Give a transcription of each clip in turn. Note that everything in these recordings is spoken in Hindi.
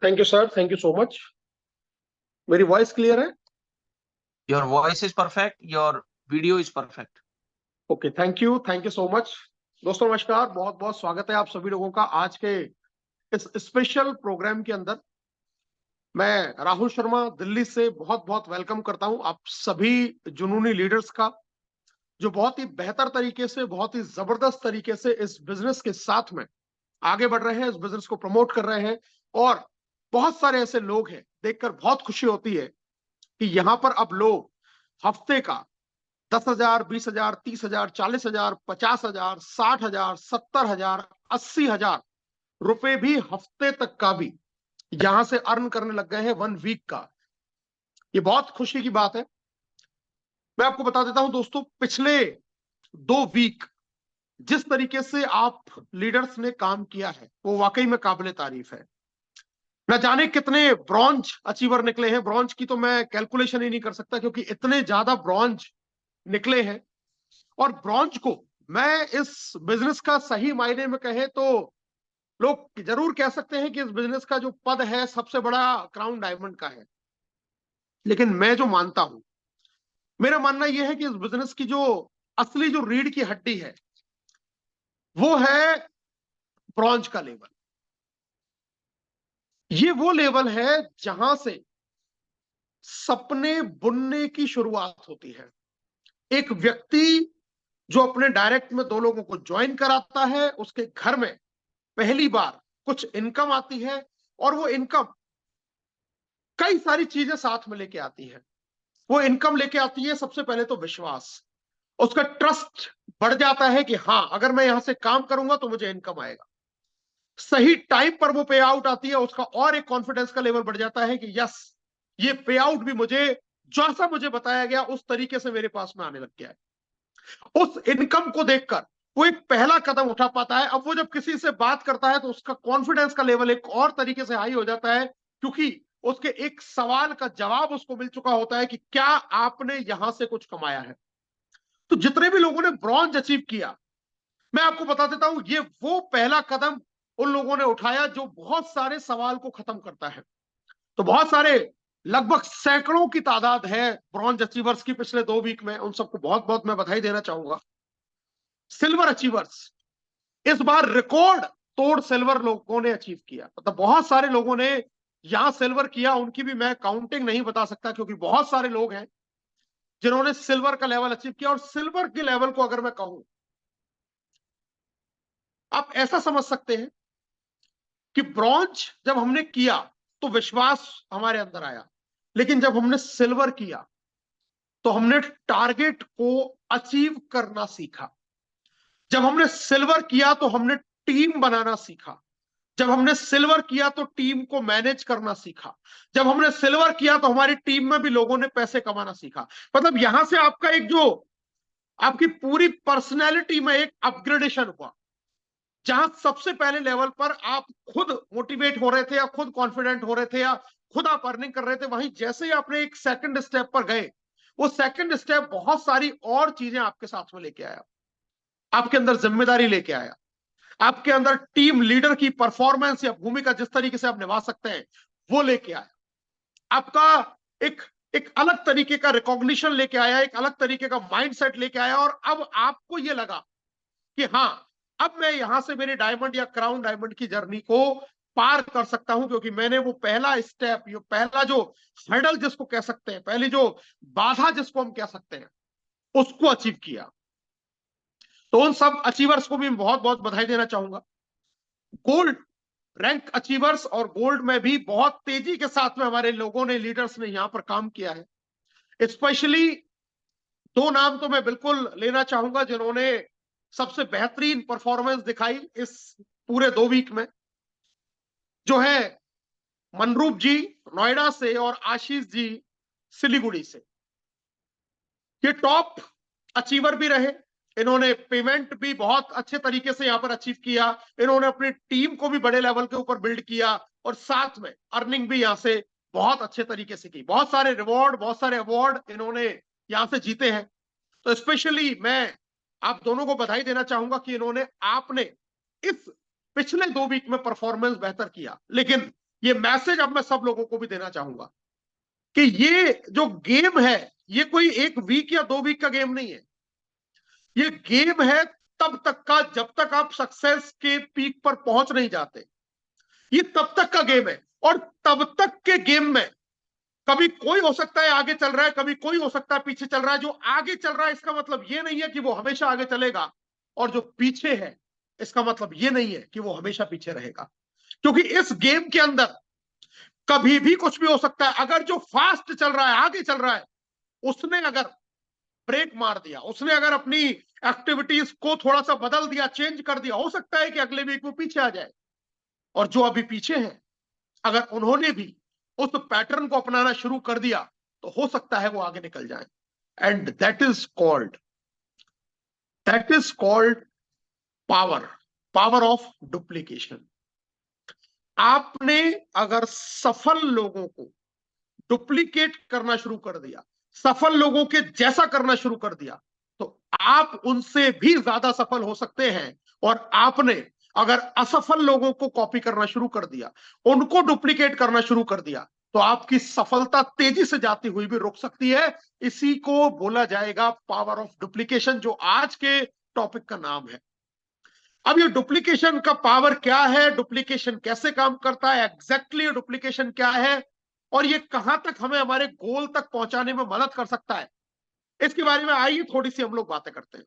Thank you sir, thank you so much. मेरी वॉइस क्लियर है? Your voice is perfect. Your video is perfect. Okay, thank you so much. दोस्तों नमस्कार, बहुत बहुत स्वागत है आप सभी लोगों का आज के इस स्पेशल प्रोग्राम के अंदर। मैं राहुल शर्मा दिल्ली से बहुत बहुत वेलकम करता हूं आप सभी जुनूनी लीडर्स का, जो बहुत ही बेहतर तरीके से, बहुत ही जबरदस्त तरीके से इस बिजनेस के साथ में आगे बढ़ रहे हैं, इस बिजनेस को प्रमोट कर रहे हैं। और बहुत सारे ऐसे लोग हैं, देखकर बहुत खुशी होती है कि यहाँ पर अब लोग हफ्ते का 10,000, 20,000, 30,000, 40,000, 50,000, 60,000, 70,000, 80,000 रुपए भी हफ्ते तक का भी यहां से अर्न करने लग गए हैं 1 वीक का। ये बहुत खुशी की बात है। मैं आपको बता देता हूं दोस्तों, पिछले 2 वीक जिस तरीके से आप लीडर्स ने काम किया है वो वाकई में काबिले तारीफ है। न जाने कितने ब्रॉन्ज अचीवर निकले हैं। ब्रॉन्ज की तो मैं कैलकुलेशन ही नहीं कर सकता, क्योंकि इतने ज्यादा ब्रॉन्ज निकले हैं। और ब्रॉन्ज को मैं इस बिजनेस का सही मायने में कहे तो लोग जरूर कह सकते हैं कि इस बिजनेस का जो पद है सबसे बड़ा क्राउन डायमंड का है। लेकिन मैं जो मानता हूं, मेरा मानना यह है कि इस बिजनेस की जो असली जो रीढ़ की हड्डी है वो है ब्रॉन्ज का लेवल। ये वो लेवल है जहां से सपने बुनने की शुरुआत होती है। एक व्यक्ति जो अपने डायरेक्ट में 2 लोगों को ज्वाइन कराता है, उसके घर में पहली बार कुछ इनकम आती है, और वो इनकम कई सारी चीजें साथ में लेके आती है। वो इनकम लेके आती है सबसे पहले तो विश्वास। उसका ट्रस्ट बढ़ जाता है कि हाँ, अगर मैं यहां से काम करूंगा तो मुझे इनकम आएगा। सही टाइम पर वो पे आउट आती है, उसका और एक कॉन्फिडेंस का लेवल बढ़ जाता है कि यस, ये पे आउट भी मुझे जैसा मुझे बताया गया उस तरीके से मेरे पास में आने लग गया है। उस इनकम को देखकर वो एक पहला कदम उठा पाता है। अब वो जब किसी से बात करता है तो उसका कॉन्फिडेंस का लेवल एक और तरीके से हाई हो जाता है, क्योंकि उसके एक सवाल का जवाब उसको मिल चुका होता है कि क्या आपने यहां से कुछ कमाया है। तो जितने भी लोगों ने ब्रॉन्ज अचीव किया, मैं आपको बता देता हूं, ये वो पहला कदम उन लोगों ने उठाया जो बहुत सारे सवाल को खत्म करता है। तो बहुत सारे, लगभग सैकड़ों की तादाद है ब्रॉन्ज अचीवर्स की पिछले 2 वीक में। उन सबको बहुत बहुत मैं बधाई देना चाहूंगा। सिल्वर अचीवर्स, इस बार रिकॉर्ड तोड़ सिल्वर लोगों ने अचीव किया। मतलब बहुत सारे लोगों ने यहां सिल्वर किया, उनकी भी मैं काउंटिंग नहीं बता सकता, क्योंकि बहुत सारे लोग हैं जिन्होंने सिल्वर का लेवल अचीव किया। और सिल्वर के लेवल को अगर मैं कहूं, आप ऐसा समझ सकते हैं कि ब्रॉन्ज जब हमने किया तो विश्वास हमारे अंदर आया, लेकिन जब हमने सिल्वर किया तो हमने टारगेट को अचीव करना सीखा। जब हमने सिल्वर किया तो हमने टीम बनाना सीखा। जब हमने सिल्वर किया तो टीम को मैनेज करना सीखा। जब हमने सिल्वर किया तो हमारी टीम में भी लोगों ने पैसे कमाना सीखा। मतलब यहां से आपका एक जो, आपकी पूरी पर्सनैलिटी में एक अपग्रेडेशन हुआ। जहां सबसे पहले लेवल पर आप खुद मोटिवेट हो रहे थे या खुद कॉन्फिडेंट हो रहे थे या खुद आप अर्निंग कर रहे थे, वहीं जैसे ही आपने एक सेकंड स्टेप पर गए, वो सेकंड स्टेप बहुत सारी और चीजें आपके साथ में लेके आया। आपके अंदर जिम्मेदारी लेके आया, आपके अंदर टीम लीडर की परफॉर्मेंस या भूमिका जिस तरीके से आप निभा सकते हैं वो लेके आया। आपका एक एक अलग तरीके का रिकॉग्निशन लेके आया, एक अलग तरीके का माइंडसेट लेके आया। और अब आपको ये लगा कि हाँ, अब मैं यहां से मेरे डायमंड या क्राउन डायमंड की जर्नी को पार कर सकता हूं, क्योंकि मैंने वो पहला स्टेप, ये पहला जो हर्डल जिसको कह सकते हैं, पहली जो बाधा जिसको हम कह सकते हैं, उसको अचीव किया। तो उन सब अचीवर्स को भी मैं बहुत बहुत बधाई देना चाहूंगा। गोल्ड रैंक अचीवर्स और गोल्ड में भी बहुत तेजी के साथ में हमारे लोगों ने, लीडर्स ने यहां पर काम किया है। स्पेशली 2 नाम तो मैं बिल्कुल लेना चाहूंगा जिन्होंने सबसे बेहतरीन परफॉर्मेंस दिखाई इस पूरे 2 वीक में, जो है मनरूप जी नोएडा से और आशीष जी सिलीगुड़ी से। ये टॉप अचीवर भी रहे। इन्होंने पेमेंट भी बहुत अच्छे तरीके से यहां पर अचीव किया। इन्होंने अपनी टीम को भी बड़े लेवल के ऊपर बिल्ड किया, और साथ में अर्निंग भी यहां से बहुत अच्छे तरीके से की। बहुत सारे रिवॉर्ड, बहुत सारे अवार्ड इन्होंने यहां से जीते हैं। तो स्पेशली मैं आप दोनों को बधाई देना चाहूंगा कि इन्होंने, आपने इस पिछले 2 वीक में परफॉर्मेंस बेहतर किया। लेकिन ये मैसेज अब मैं सब लोगों को भी देना चाहूंगा कि ये जो गेम है, ये कोई 1 वीक या 2 वीक का गेम नहीं है। ये गेम है तब तक का जब तक आप सक्सेस के पीक पर पहुंच नहीं जाते। ये तब तक का गेम है, और तब तक के गेम में कभी कोई हो सकता है आगे चल रहा है, कभी कोई हो सकता है पीछे चल रहा है। जो आगे चल रहा है इसका मतलब ये नहीं है कि वो हमेशा आगे चलेगा, और जो पीछे है इसका मतलब ये नहीं है कि वो हमेशा पीछे रहेगा। क्योंकि इस गेम के अंदर कभी भी कुछ भी हो सकता है। अगर जो फास्ट चल रहा है, आगे चल रहा है, उसने अगर ब्रेक मार दिया, उसने अगर अपनी एक्टिविटीज को थोड़ा सा बदल दिया, चेंज कर दिया, हो सकता है कि अगले वीक वो पीछे आ जाए। और जो अभी पीछे हैं, अगर उन्होंने भी उस पैटर्न को अपनाना शुरू कर दिया तो हो सकता है वो आगे निकल जाए। And that is called power of duplication. आपने अगर सफल लोगों को डुप्लीकेट करना शुरू कर दिया, सफल लोगों के जैसा करना शुरू कर दिया, तो आप उनसे भी ज्यादा सफल हो सकते हैं। और आपने अगर असफल लोगों को कॉपी करना शुरू कर दिया, उनको डुप्लीकेट करना शुरू कर दिया, तो आपकी सफलता तेजी से जाती हुई भी रुक सकती है। इसी को बोला जाएगा पावर ऑफ डुप्लीकेशन, जो आज के टॉपिक का नाम है। अब ये डुप्लीकेशन का पावर क्या है, डुप्लीकेशन कैसे काम करता है, एग्जैक्टली डुप्लीकेशन क्या है, और ये कहां तक हमें हमारे गोल तक पहुंचाने में मदद कर सकता है, इसके बारे में आइए थोड़ी सी हम लोग बातें करते हैं।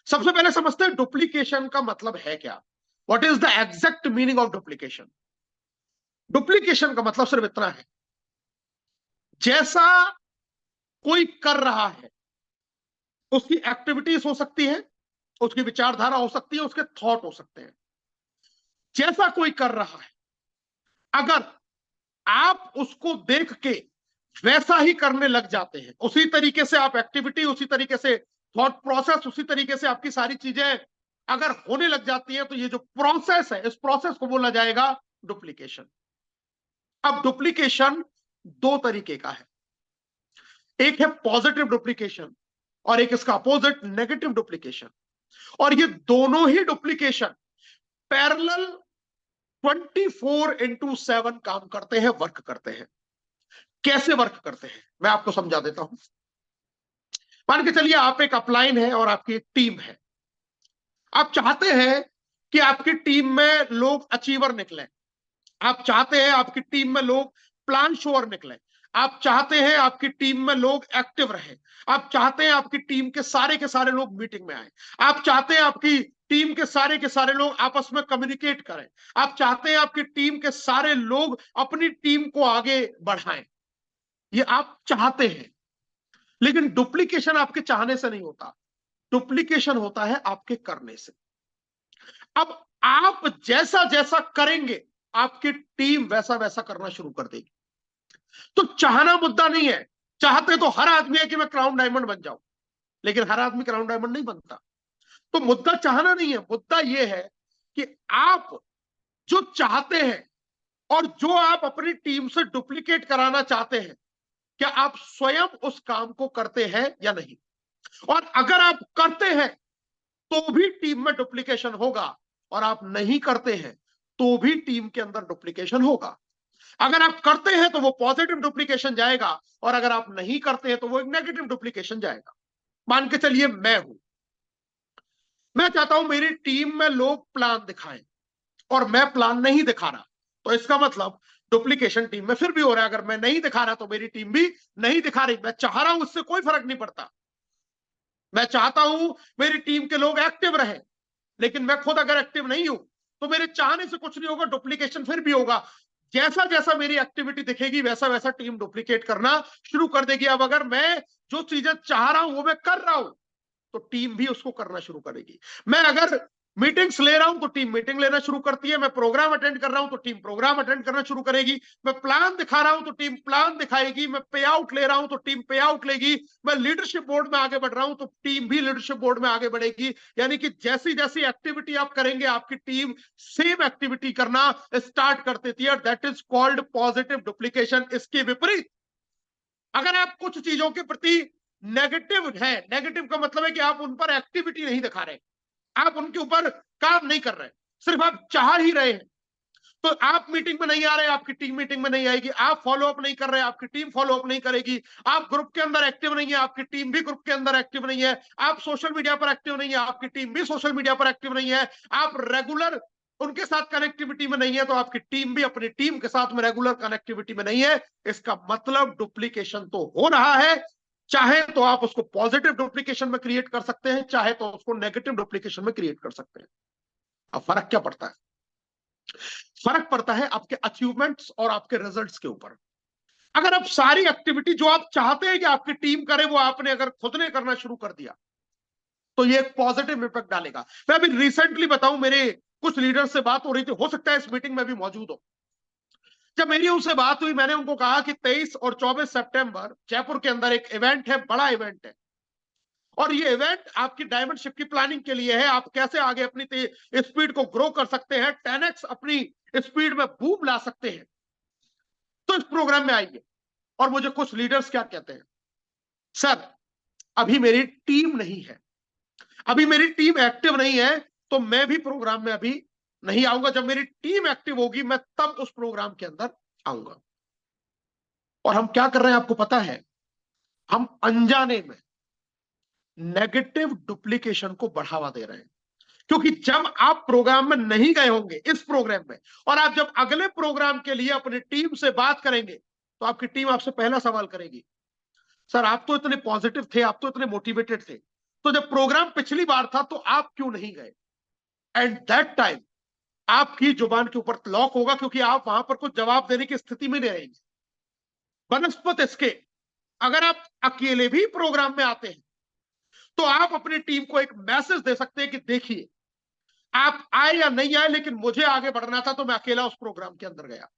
सबसे पहले समझते हैं डुप्लीकेशन का मतलब है क्या। What is the exact meaning of duplication. Duplication का मतलब सिर्फ इतना है, जैसा कोई कर रहा है, उसकी एक्टिविटीज हो सकती है, उसकी विचारधारा हो सकती है, उसके थॉट हो सकते हैं। जैसा कोई कर रहा है, अगर आप उसको देख के वैसा ही करने लग जाते हैं, उसी तरीके से आप एक्टिविटी, उसी तरीके से थॉट प्रोसेस, उसी तरीके से आपकी सारी चीजें अगर होने लग जाती है, तो ये जो प्रोसेस है, इस प्रोसेस को बोला जाएगा डुप्लीकेशन। अब डुप्लीकेशन 2 तरीके का है, एक है पॉजिटिव डुप्लीकेशन और एक इसका अपोजिट नेगेटिव डुप्लीकेशन। और ये दोनों ही डुप्लीकेशन पैरेलल 24/7 काम करते हैं, वर्क करते हैं। कैसे वर्क करते हैं मैं आपको समझा देता हूं। मान के चलिए आप एक अपलाइन है और आपकी एक टीम है। आप चाहते हैं कि आपकी टीम में लोग अचीवर निकले, आप चाहते हैं आपकी टीम में लोग प्लान शोअर निकले, आप चाहते हैं आपकी टीम में लोग एक्टिव रहे, आप चाहते हैं आपकी टीम के सारे लोग मीटिंग में आए, आप चाहते हैं आपकी टीम के सारे लोग आपस में कम्युनिकेट करें, आप चाहते हैं आपकी टीम के सारे लोग अपनी टीम को आगे बढ़ाएं। ये आप चाहते हैं। लेकिन डुप्लीकेशन आपके चाहने से नहीं होता, डुप्लीकेशन होता है आपके करने से। अब आप जैसा जैसा करेंगे, आपकी टीम वैसा वैसा करना शुरू कर देगी। तो चाहना मुद्दा नहीं है। चाहते तो हर आदमी है कि मैं क्राउन डायमंड बन जाऊं, लेकिन हर आदमी क्राउन डायमंड नहीं बनता। तो मुद्दा चाहना नहीं है, मुद्दा यह है कि आप जो चाहते हैं और जो आप अपनी टीम से डुप्लीकेट कराना चाहते हैं, क्या आप स्वयं उस काम को करते हैं या नहीं। और अगर आप करते हैं तो भी टीम में डुप्लीकेशन होगा, और आप नहीं करते हैं तो भी टीम के अंदर डुप्लीकेशन होगा। अगर आप करते हैं तो वो पॉजिटिव डुप्लीकेशन जाएगा, और अगर आप नहीं करते हैं तो वो एक नेगेटिव डुप्लीकेशन जाएगा। मान के चलिए मैं चाहता हूं मेरी टीम में लोग प्लान दिखाएं और मैं प्लान नहीं दिखा रहा, तो इसका मतलब डुप्लीकेशन टीम में फिर भी हो रहा है। अगर मैं नहीं दिखा रहा तो मेरी टीम भी नहीं दिखा रही। मैं चाह रहा हूं, उससे कोई फर्क नहीं पड़ता। मैं चाहता हूं मेरी टीम के लोग एक्टिव रहे, लेकिन मैं खुद अगर एक्टिव नहीं हूं तो मेरे चाहने से कुछ नहीं होगा, डुप्लीकेशन फिर भी होगा। जैसा जैसा मेरी एक्टिविटी दिखेगी वैसा वैसा टीम डुप्लीकेट करना शुरू कर देगी। अब अगर मैं जो चीजें चाह रहा हूं वो मैं कर रहा हूं, तो टीम भी उसको करना शुरू करेगी। मैं अगर मीटिंग्स ले रहा हूं तो टीम मीटिंग लेना शुरू करती है, मैं प्रोग्राम अटेंड कर रहा हूं तो टीम प्रोग्राम अटेंड करना शुरू करेगी, मैं प्लान दिखा रहा हूं तो टीम प्लान दिखाएगी, मैं पे आउट ले रहा हूं तो टीम पे आउट लेगी, मैं लीडरशिप बोर्ड में आगे बढ़ रहा हूं तो टीम भी लीडरशिप बोर्ड में आगे बढ़ेगी। यानी कि जैसी जैसी एक्टिविटी आप करेंगे, आपकी टीम सेम एक्टिविटी करना स्टार्ट कर देती है। That is called positive duplication. इसके विपरीत अगर आप कुछ चीजों के प्रति नेगेटिव है, नेगेटिव का मतलब है कि आप उन पर एक्टिविटी नहीं दिखा रहे, आप उनके ऊपर काम नहीं कर रहे, सिर्फ आप चाह ही रहे हैं, तो आप मीटिंग में नहीं आ रहे, आपकी टीम मीटिंग में नहीं आएगी। आप फॉलो अप नहीं कर रहे, आपकी टीम फॉलो अप नहीं करेगी। आप ग्रुप के अंदर एक्टिव नहीं है, आपकी टीम भी ग्रुप के अंदर एक्टिव नहीं है। आप सोशल मीडिया पर एक्टिव नहीं है, आपकी टीम भी सोशल मीडिया पर एक्टिव नहीं है। आप रेगुलर उनके साथ कनेक्टिविटी में नहीं है, तो आपकी टीम भी अपनी टीम के साथ में रेगुलर कनेक्टिविटी में नहीं है। इसका मतलब डुप्लीकेशन तो हो रहा है। चाहे तो आप उसको पॉजिटिव डुप्लीकेशन में क्रिएट कर सकते हैं, चाहे तो उसको नेगेटिव डुप्लीकेशन में क्रिएट कर सकते हैं। अब फर्क क्या पड़ता है? फर्क पड़ता है आपके अचीवमेंट्स और आपके रिजल्ट्स के ऊपर। अगर आप सारी एक्टिविटी जो आप चाहते हैं कि आपकी टीम करे, वो आपने अगर खुद ने करना शुरू कर दिया, तो ये एक पॉजिटिव इंपैक्ट डालेगा। मैं अभी रिसेंटली बताऊं, मेरे कुछ लीडर से बात हो रही थी, हो सकता है इस मीटिंग में भी मौजूद हो। जब मेरी उनसे बात हुई, मैंने उनको कहा कि 23 और 24 सितंबर जयपुर के अंदर एक इवेंट है, बड़ा इवेंट है, और ये इवेंट आपकी डायमंडशिप की प्लानिंग के लिए है। आप कैसे आगे अपनी स्पीड को ग्रो कर सकते हैं, 10x अपनी स्पीड में बूम ला सकते हैं, तो इस प्रोग्राम में आइए। और मुझे कुछ लीडर्स क्या कहते हैं, सर अभी मेरी टीम नहीं है, अभी मेरी टीम एक्टिव नहीं है, तो मैं भी प्रोग्राम में अभी नहीं आऊंगा। जब मेरी टीम एक्टिव होगी, मैं तब उस प्रोग्राम के अंदर आऊंगा। और हम क्या कर रहे हैं आपको पता है? हम अनजाने में नेगेटिव डुप्लीकेशन को बढ़ावा दे रहे हैं। क्योंकि जब आप प्रोग्राम में नहीं गए होंगे, इस प्रोग्राम में, और आप जब अगले प्रोग्राम के लिए अपनी टीम से बात करेंगे, तो आपकी टीम आपसे पहला सवाल करेगी, सर आप तो इतने पॉजिटिव थे, आप तो इतने मोटिवेटेड थे, तो जब प्रोग्राम पिछली बार था तो आप क्यों नहीं गए? एंड दैट टाइम आपकी जुबान के ऊपर लॉक होगा, क्योंकि आप वहां पर कुछ जवाब देने की स्थिति में नहीं रहेंगे। बनस्पत इसके, अगर आप अकेले भी प्रोग्राम में आते हैं, तो आप अपनी टीम को एक मैसेज दे सकते हैं कि देखिए, आप आए या नहीं आए, लेकिन मुझे आगे बढ़ना था, तो मैं अकेला उस प्रोग्राम के अंदर गया।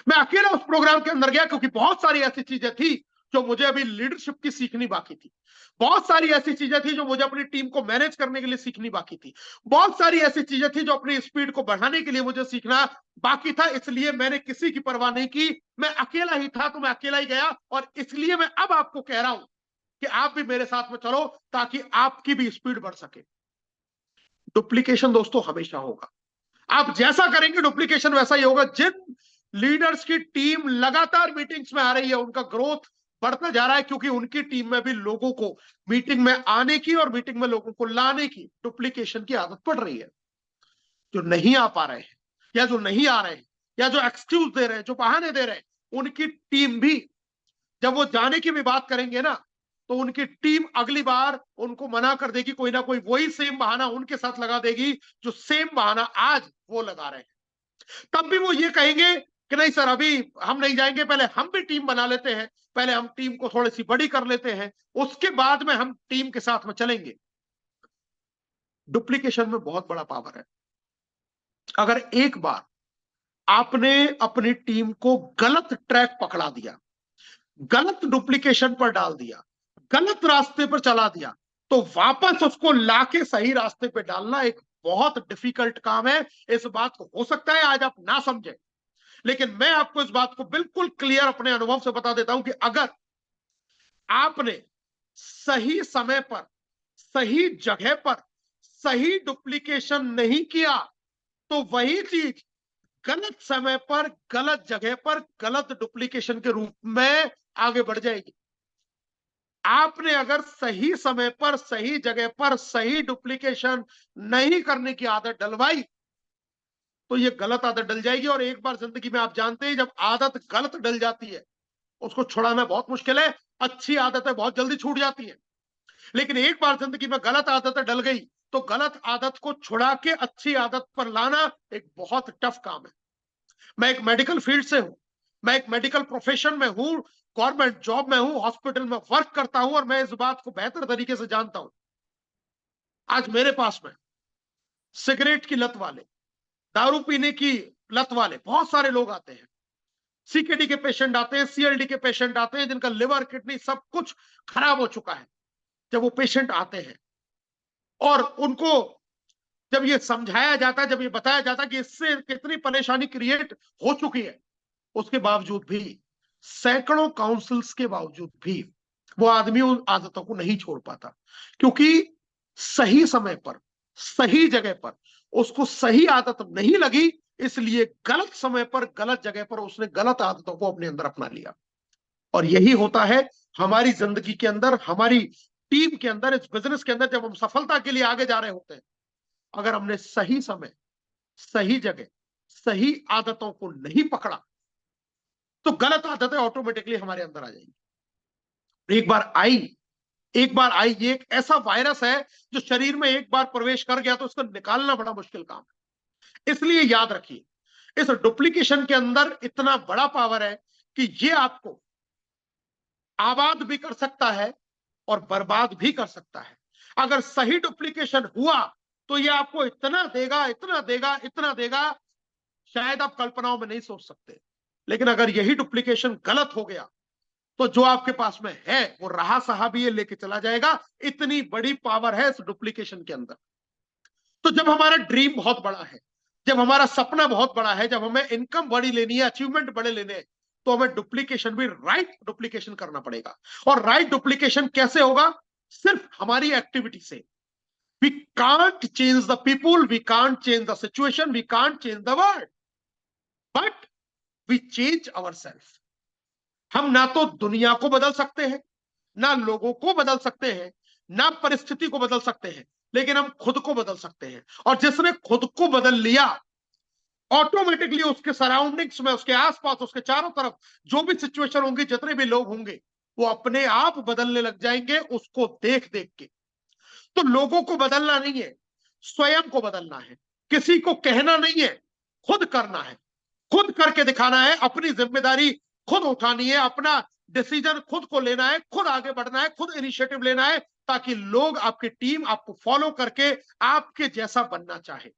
मैं अकेला उस प्रोग्राम के अंदर गया क्योंकि बहुत सारी ऐसी चीजें थी जो मुझे अभी लीडरशिप की सीखनी बाकी थी। बहुत सारी ऐसी चीजें थी जो मुझे अपनी टीम को मैनेज करने के लिए सीखनी बाकी थी। बहुत सारी ऐसी चीजें थी जो अपनी स्पीड को बढ़ाने के लिए मुझे सीखना बाकी था। इसलिए मैंने किसी की परवाह नहीं की, मैं अकेला ही था, तो मैं अकेला ही गया। और इसलिए मैं अब आपको कह रहा हूं कि आप भी मेरे साथ में चलो, ताकि आपकी भी स्पीड बढ़ सके। डुप्लीकेशन दोस्तों हमेशा होगा, आप जैसा करेंगे डुप्लीकेशन वैसा ही होगा। जिन लीडर्स की टीम लगातार मीटिंग्स में आ रही है, उनका ग्रोथ बढ़ता जा रहा है, क्योंकि उनकी टीम में भी लोगों को मीटिंग में आने की और मीटिंग में लोगों को लाने की डुप्लीकेशन की आदत पड़ रही है। जो नहीं आ पा रहे हैं, या जो नहीं आ रहे हैं, या जो एक्सक्यूज दे रहे हैं, जो बहाने दे रहे हैं, उनकी टीम भी जब वो जाने की भी बात करेंगे ना, तो उनकी टीम अगली बार उनको मना कर देगी, कोई ना कोई वही सेम बहाना उनके साथ लगा देगी, जो सेम बहाना आज वो लगा रहे हैं। तब भी वो ये कहेंगे कि नहीं सर, अभी हम नहीं जाएंगे, पहले हम भी टीम बना लेते हैं, पहले हम टीम को थोड़ी सी बड़ी कर लेते हैं, उसके बाद में हम टीम के साथ में चलेंगे। डुप्लीकेशन में बहुत बड़ा पावर है। अगर एक बार आपने अपनी टीम को गलत ट्रैक पकड़ा दिया, गलत डुप्लीकेशन पर डाल दिया, गलत रास्ते पर चला दिया, तो वापस उसको लाके सही रास्ते पे डालना एक बहुत डिफिकल्ट काम है। इस बात को हो सकता है आज आप ना समझे, लेकिन मैं आपको इस बात को बिल्कुल क्लियर अपने अनुभव से बता देता हूं कि अगर आपने सही समय पर, सही जगह पर, सही डुप्लीकेशन नहीं किया, तो वही चीज गलत समय पर, गलत जगह पर, गलत डुप्लीकेशन के रूप में आगे बढ़ जाएगी। आपने अगर सही समय पर, सही जगह पर, सही डुप्लीकेशन नहीं करने की आदत डलवाई, तो ये गलत आदत डल जाएगी। और एक बार जिंदगी में आप जानते हैं, जब आदत गलत डल जाती है, उसको छुड़ाना बहुत मुश्किल है। अच्छी आदतें बहुत जल्दी छूट जाती हैं, लेकिन एक बार जिंदगी में गलत आदतें डल गई, तो गलत आदत को छुड़ा के अच्छी आदत पर लाना एक बहुत टफ काम है। मैं एक मेडिकल फील्ड से हूं, मैं एक मेडिकल प्रोफेशन में हूं, गवर्नमेंट जॉब में हूं, हॉस्पिटल में वर्क करता हूं, और मैं इस बात को बेहतर तरीके से जानता हूं। आज मेरे पास में सिगरेट की लत वाले, दारू पीने की लत वाले बहुत सारे लोग आते हैं। सीकेडी के पेशेंट आते हैं, सीएलडी के पेशेंट आते हैं, जिनका लिवर, किडनी सब कुछ खराब हो चुका है। जब वो पेशेंट आते हैं और उनको जब ये समझाया जाता है, जब ये बताया जाता है कि इससे कितनी परेशानी क्रिएट हो चुकी है, उसके बावजूद भी, सैकड़ों काउंसिल्स के बावजूद भी, वो आदमी उन आदतों को नहीं छोड़ पाता, क्योंकि सही समय पर, सही जगह पर उसको सही आदत नहीं लगी, इसलिए गलत समय पर गलत जगह पर उसने गलत आदतों को अपने अंदर अपना लिया। और यही होता है हमारी जिंदगी के अंदर, हमारी टीम के अंदर, इस बिजनेस के अंदर। जब हम सफलता के लिए आगे जा रहे होते हैं, अगर हमने सही समय, सही जगह, सही आदतों को नहीं पकड़ा, तो गलत आदतें ऑटोमेटिकली हमारे अंदर आ जाएंगी। एक बार आई ये एक ऐसा वायरस है जो शरीर में एक बार प्रवेश कर गया तो उसको निकालना बड़ा मुश्किल काम है। इसलिए याद रखिए, इस डुप्लीकेशन के अंदर इतना बड़ा पावर है कि ये आपको आबाद भी कर सकता है और बर्बाद भी कर सकता है। अगर सही डुप्लीकेशन हुआ तो ये आपको इतना देगा, इतना देगा, इतना देगा, शायद आप कल्पनाओं में नहीं सोच सकते। लेकिन अगर यही डुप्लीकेशन गलत हो गया तो जो आपके पास में है वो रहा सहा भी ये लेके चला जाएगा। इतनी बड़ी पावर है इस डुप्लीकेशन के अंदर। तो जब हमारा ड्रीम बहुत बड़ा है, जब हमारा सपना बहुत बड़ा है, जब हमें इनकम बड़ी लेनी है, अचीवमेंट बड़े लेने हैं, तो हमें डुप्लीकेशन भी राइट डुप्लीकेशन करना पड़ेगा। और राइट डुप्लीकेशन कैसे होगा? सिर्फ हमारी एक्टिविटी से। We can't change the people, we can't change the situation, we can't change the world, but we change ourself. हम ना तो दुनिया को बदल सकते हैं, ना लोगों को बदल सकते हैं, ना परिस्थिति को बदल सकते हैं, लेकिन हम खुद को बदल सकते हैं। और जिसने खुद को बदल लिया, ऑटोमेटिकली उसके सराउंडिंग्स में, उसके आसपास, उसके चारों तरफ जो भी सिचुएशन होंगी, जितने भी लोग होंगे, वो अपने आप बदलने लग जाएंगे उसको देख देख के। तो लोगों को बदलना नहीं है, स्वयं को बदलना है। किसी को कहना नहीं है, खुद करना है, खुद करके दिखाना है। अपनी जिम्मेदारी खुद उठानी है, अपना डिसीजन खुद को लेना है, खुद आगे बढ़ना है, खुद इनिशिएटिव लेना है, ताकि लोग, आपकी टीम आपको फॉलो करके आपके जैसा बनना चाहे।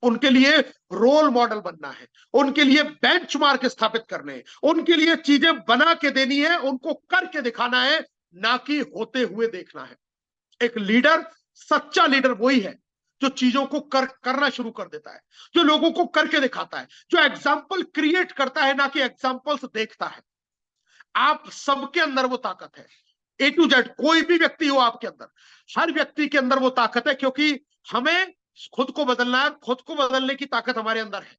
उनके लिए रोल मॉडल बनना है, उनके लिए बेंचमार्क स्थापित करने हैं, उनके लिए चीजें बना के देनी है, उनको करके दिखाना है, ना कि होते हुए देखना है। एक लीडर, सच्चा लीडर वही है जो चीजों को करना शुरू कर देता है, जो लोगों को करके दिखाता है, जो एग्जाम्पल क्रिएट करता है, ना कि एग्जाम्पल्स देखता है। आप सबके अंदर वो ताकत है, ए टू जेड। कोई भी व्यक्ति हो आपके अंदर, हर व्यक्ति के अंदर वो ताकत है, क्योंकि हमें खुद को बदलना है। खुद को बदलने की ताकत हमारे अंदर है।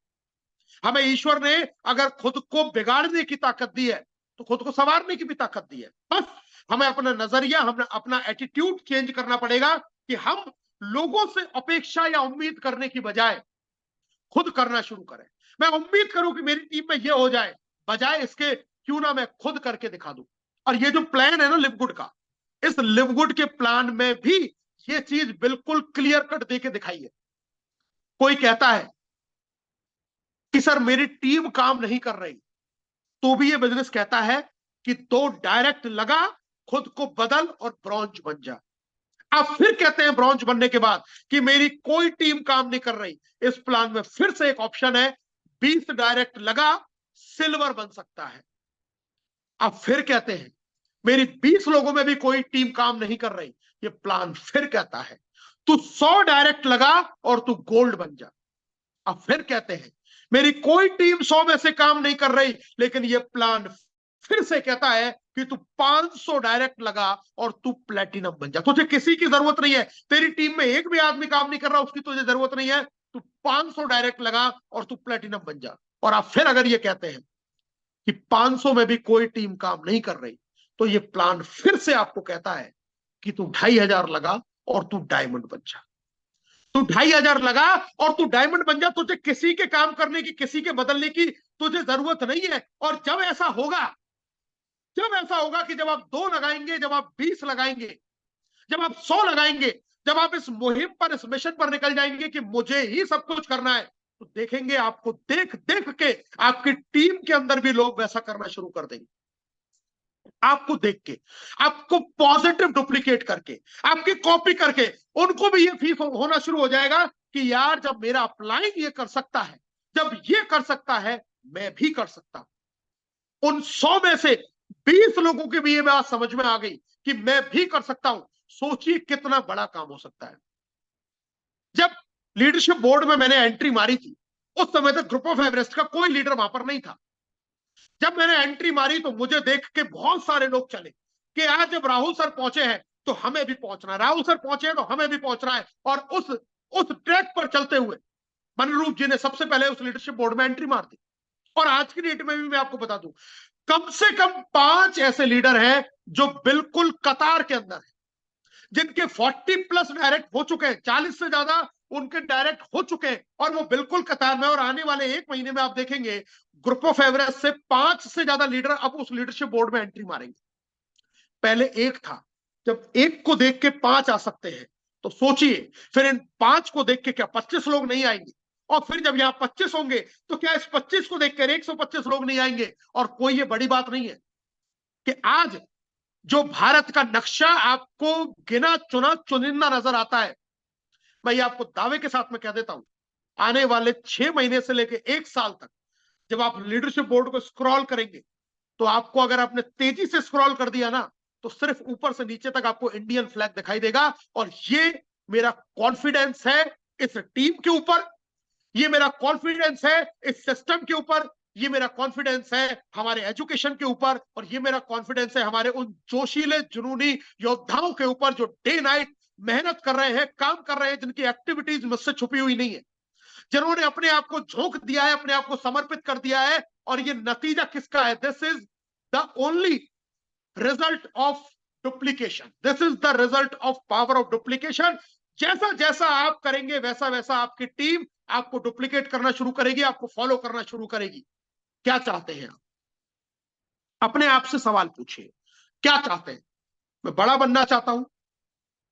हमें ईश्वर ने अगर खुद को बिगाड़ने की ताकत दी है, तो खुद को संवारने की भी ताकत दी है। बस हमें अपना नजरिया, हमें अपना एटीट्यूड चेंज करना पड़ेगा कि हम लोगों से अपेक्षा या उम्मीद करने की बजाय खुद करना शुरू करें। मैं उम्मीद करूं कि मेरी टीम में ये हो जाए, बजाय इसके क्यों ना मैं खुद करके दिखा दूं। और ये जो प्लान है ना लिव गुड का, इस लिव गुड के प्लान में भी ये चीज बिल्कुल क्लियर कट देके दिखाई है। कोई कहता है कि सर मेरी टीम काम नहीं कर रही, तो भी ये बिजनेस कहता है कि तो डायरेक्ट लगा, खुद को बदल और ब्रॉन्ज बन जा। अब फिर कहते हैं ब्रॉन्ज बनने के बाद कि मेरी कोई टीम काम नहीं कर रही, इस प्लान में फिर से एक ऑप्शन है, 20 डायरेक्ट लगा, सिल्वर बन सकता है। अब फिर कहते हैं मेरी 20 लोगों में भी कोई टीम काम नहीं कर रही, ये प्लान फिर कहता है तू 100 डायरेक्ट लगा और तू गोल्ड बन जा। अब फिर कहते हैं मेरी कोई टीम 100 में से काम नहीं कर रही, लेकिन ये प्लान फिर से कहता है कि तू 500 डायरेक्ट लगा और तू प्लेटिनम बन जा। तुझे किसी की जरूरत नहीं है, तेरी टीम में एक भी आदमी काम नहीं कर रहा, उसकी तुझे जरूरत नहीं है, तू 500 डायरेक्ट लगा और तू प्लेटिनम बन जा। और आप फिर अगर ये कहते हैं कि 500 में भी कोई टीम काम नहीं कर रही, तो ये प्लान फिर से आपको कहता है कि तू 2500 लगा और तू डायमंड बन जा। तू 2500 लगा और तू डायमंड बन जा। तुझे किसी के काम करने की, किसी के बदलने की तुझे जरूरत नहीं है। और जब ऐसा होगा, कि जब आप 2 लगाएंगे, जब आप 20 लगाएंगे, जब आप 100 लगाएंगे, जब आप इस मुहिम पर, इस मिशन पर निकल जाएंगे कि मुझे ही सब कुछ करना है, तो देखेंगे आपको देख देख के आपकी टीम के अंदर भी लोग वैसा करना शुरू कर देंगे। आपको देख के, आपको पॉजिटिव डुप्लीकेट करके, आपकी कॉपी करके, उनको भी ये फील होना शुरू हो जाएगा कि यार जब मेरा अपलाइन ये कर सकता है, जब ये कर सकता है, मैं भी कर सकता हूं। उन 100 में से 20 लोगों की भी ये बात समझ में आ गई कि मैं भी कर सकता हूं। सोचिए कितना बड़ा काम हो सकता है। जब लीडरशिप बोर्ड में मैंने एंट्री मारी थी, उस समय तक ग्रुप ऑफ एवरेस्ट का कोई लीडर वहां पर नहीं था। जब मैंने एंट्री मारी तो मुझे देख के बहुत सारे लोग चले कि आज जब राहुल सर पहुंचे हैं तो हमें भी पहुंचना है, राहुल सर पहुंचे हैं तो हमें भी पहुंचना है। और उस ट्रैक पर चलते हुए मनरूप जी ने सबसे पहले उस लीडरशिप बोर्ड में एंट्री मार दी। और आज की डेट में भी मैं आपको बता दूं, कम से कम 5 ऐसे लीडर हैं जो बिल्कुल कतार के अंदर है, जिनके 40 प्लस डायरेक्ट हो चुके हैं, 40 से ज्यादा उनके डायरेक्ट हो चुके हैं, और वो बिल्कुल कतार में। और आने वाले 1 महीने में आप देखेंगे ग्रुप ऑफ एवरेस्ट से 5 से ज्यादा लीडर अब उस लीडरशिप बोर्ड में एंट्री मारेंगे। पहले एक था, जब एक को देख के 5 आ सकते हैं, तो सोचिए फिर इन 5 को देख के क्या 25 लोग नहीं आएंगे? और फिर जब यहां 25 होंगे तो क्या इस 25 को देखकर 125 लोग नहीं आएंगे? और कोई ये बड़ी बात नहीं है कि आज जो भारत का नक्शा आपको गिना चुना चुनिंदा नजर आता है, मैं ये आपको दावे के साथ में कह देता हूं, आने वाले 6 महीने से लेकर 1 साल तक जब आप लीडरशिप बोर्ड को स्क्रॉल करेंगे, तो आपको, अगर आपने तेजी से स्क्रॉल कर दिया ना, तो सिर्फ ऊपर से नीचे तक आपको इंडियन फ्लैग दिखाई देगा। और ये मेरा कॉन्फिडेंस है इस टीम के ऊपर, ये मेरा कॉन्फिडेंस है इस सिस्टम के ऊपर, ये मेरा कॉन्फिडेंस है हमारे एजुकेशन के ऊपर, और ये मेरा कॉन्फिडेंस है हमारे उन जोशीले जुनूनी योद्धाओं के ऊपर जो डे नाइट मेहनत कर रहे हैं, काम कर रहे हैं, जिनकी एक्टिविटीज मुझसे छुपी हुई नहीं है, जिन्होंने अपने आप को झोंक दिया है, अपने आप को समर्पित कर दिया है। और ये नतीजा किसका है? This is the only result of duplication, this is the result of power of duplication. जैसा जैसा आप करेंगे वैसा वैसा आपकी टीम आपको डुप्लीकेट करना शुरू करेगी, आपको फॉलो करना शुरू करेगी। क्या चाहते हैं आप? अपने आप से सवाल पूछिए, क्या चाहते हैं? मैं बड़ा बनना चाहता हूं,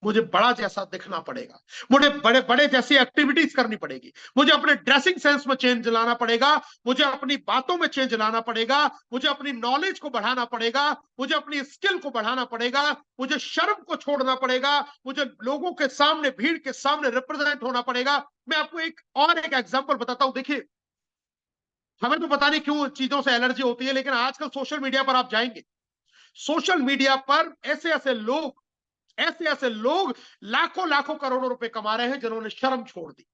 मुझे बड़ा जैसा दिखना पड़ेगा, मुझे बड़े बड़े जैसी एक्टिविटीज करनी पड़ेगी, मुझे अपने ड्रेसिंग सेंस में चेंज लाना पड़ेगा, मुझे अपनी बातों में चेंज लाना पड़ेगा, मुझे अपनी नॉलेज को बढ़ाना पड़ेगा, मुझे अपनी स्किल को बढ़ाना पड़ेगा, मुझे शर्म को छोड़ना पड़ेगा, मुझे लोगों के सामने, भीड़ के सामने रिप्रेजेंट होना पड़ेगा। मैं आपको एक एग्जांपल बताता हूं। देखिए, हमें तो पता नहीं क्यों चीजों से एलर्जी होती है, लेकिन आजकल सोशल मीडिया पर आप जाएंगे, सोशल मीडिया पर ऐसे ऐसे लोग लाखों लाखों करोड़ों रुपए कमा रहे हैं, जिन्होंने शर्म छोड़ दी।